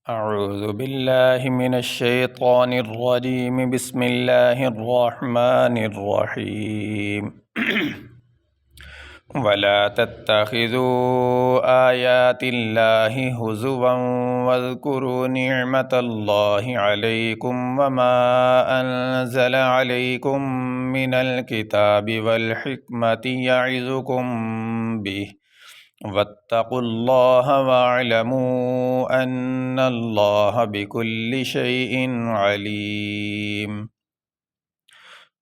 أعوذ بالله من الشيطان الرجيم بسم الله الرحمن الرحيم ولا تتخذوا آيات الله هزوا واذكروا نعمة الله عليكم وما أنزل عليكم من الكتاب والحكمة يعظكم به واتقوا الله واعلموا ان اللہ بكل شيء علیم۔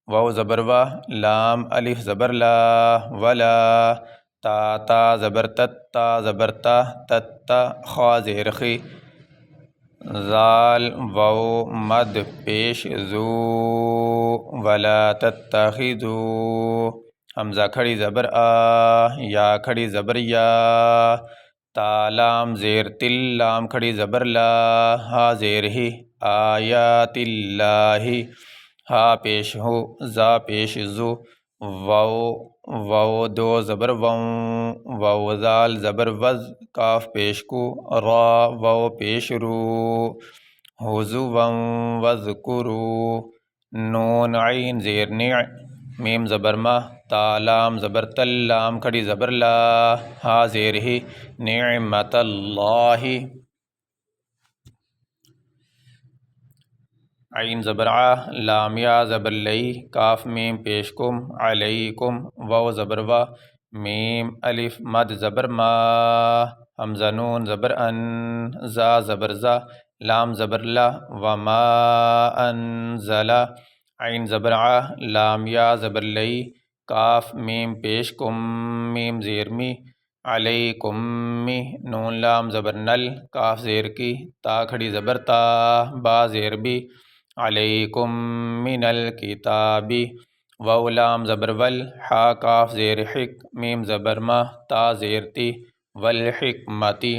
واو زبر وا، لام الف زبر لا، ولا تا تا زبر تت، تا زبر تا، تت تا خا زیر خی، زال واو مد پیش زو، ولا تتخذو، حمزہ کھڑی زبر آ، یا کھڑی زبر یا، تا لام زیر تل، لام کھڑی زبر لا، ہا زیر ہی، آیات اللہ، ہا پیش ہو، زا پیش زو، واو دو زبر ووں، واو زال زبر وز، کاف پیش کو، را واو پیش رو، حضواً وذکروا، نون عین زیر نع، میم زبر ما، تا لام زبر تل، لام کھڑی زبر لا، ہا زیر ہی، نعمت اللہ، عین زبر ع، لام یا زبر لئی، کاف میم پیش کم، علیکم، واو زبر وا، میم الف مد زبر ما، حمزہ نون زبر ان، زا زبر زا، لام زبر لا، وما انزل، عین زبر ع، لام یا زبر لئی، کاف میم پیش کم، میم زیر می، علیکم می، نون لام زبر نل، کاف زیر کی، تا کھڑی زبر تا، با زیر بی، علیکم من الکتاب، واو لام زبر ول، حا کاف زیر حک، میم زبر ما، تا زیر تی، والحکمتی،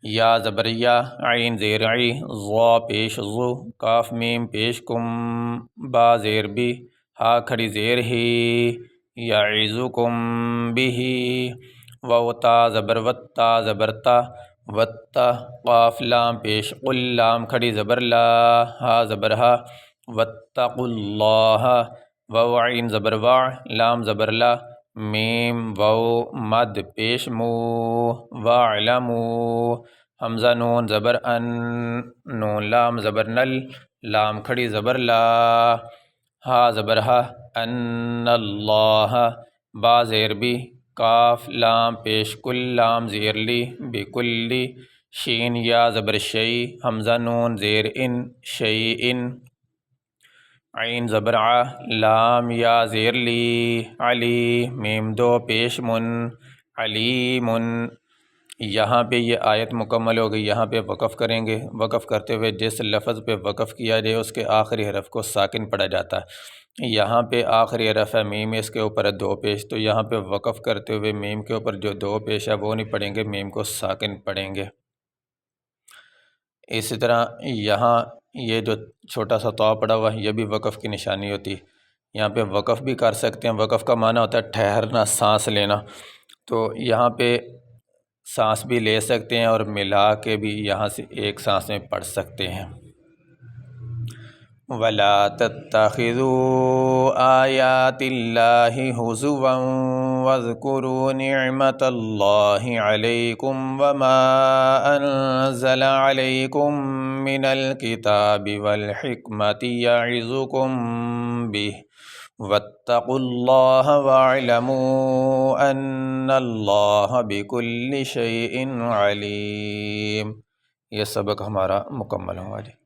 یا زبر یا، عین زیر عی، ضا پیش ضو، کاف میم پیش کم، با زیر بی، ہا کھڑی زیر ہی، یعظکم بہ، واو تا زبر وت، تا زبر تا، وتا، قاف لام پیش قل، لام کھڑی زبر لا، ہا زبر ہا، واتقوا اللہ، واو عین زبر وا، لام زبر لا، میم واو مد پیش مو، واعلموا، حمزہ نون زبر ان، نون لام زبر نل، لام کھڑی زبر لا، ہا زبر ہا، ان اللہ، با زیر بی، کاف لام پیش کل، لام زیر لی، بکلی، شین یا زبر شئی، حمزہ نون زیر ان، شیئن، عین زبر ع، لام یا زیر لی، علی، میم دو پیش من، علیم۔ یہاں پہ یہ آیت مکمل ہو گئی۔ یہاں پہ وقف کریں گے۔ وقف کرتے ہوئے جس لفظ پہ وقف کیا جائے اس کے آخری حرف کو ساکن پڑھا جاتا ہے۔ یہاں پہ آخری حرف ہے میم، اس کے اوپر ہے دو پیش، تو یہاں پہ وقف کرتے ہوئے میم کے اوپر جو دو پیش ہے وہ نہیں پڑھیں گے، میم کو ساکن پڑھیں گے۔ اسی طرح یہاں یہ جو چھوٹا سا طا پڑا ہوا ہے یہ بھی وقف کی نشانی ہوتی ہے۔ یہاں پہ وقف بھی کر سکتے ہیں۔ وقف کا معنی ہوتا ہے ٹھہرنا، سانس لینا، تو یہاں پہ سانس بھی لے سکتے ہیں اور ملا کے بھی یہاں سے ایک سانس میں پڑھ سکتے ہیں۔ وَلَا تَتَّخِذُوا آيَاتِ اللَّهِ هُزُوًا وَاذْكُرُوا نِعْمَةَ اللَّهِ عَلَيْكُمْ وَمَا أَنزَلَ عَلَيْكُمْ مِنَ الْكِتَابِ وَالْحِكْمَةِ يَعِظُكُمْ بِهِ وَاتَّقُوا اللَّهَ وَاعْلَمُوا أَنَّ اللَّهَ بِكُلِّ شَيْءٍ عَلِيمٌ۔ یہ سبق ہمارا مکمل ہوا جی۔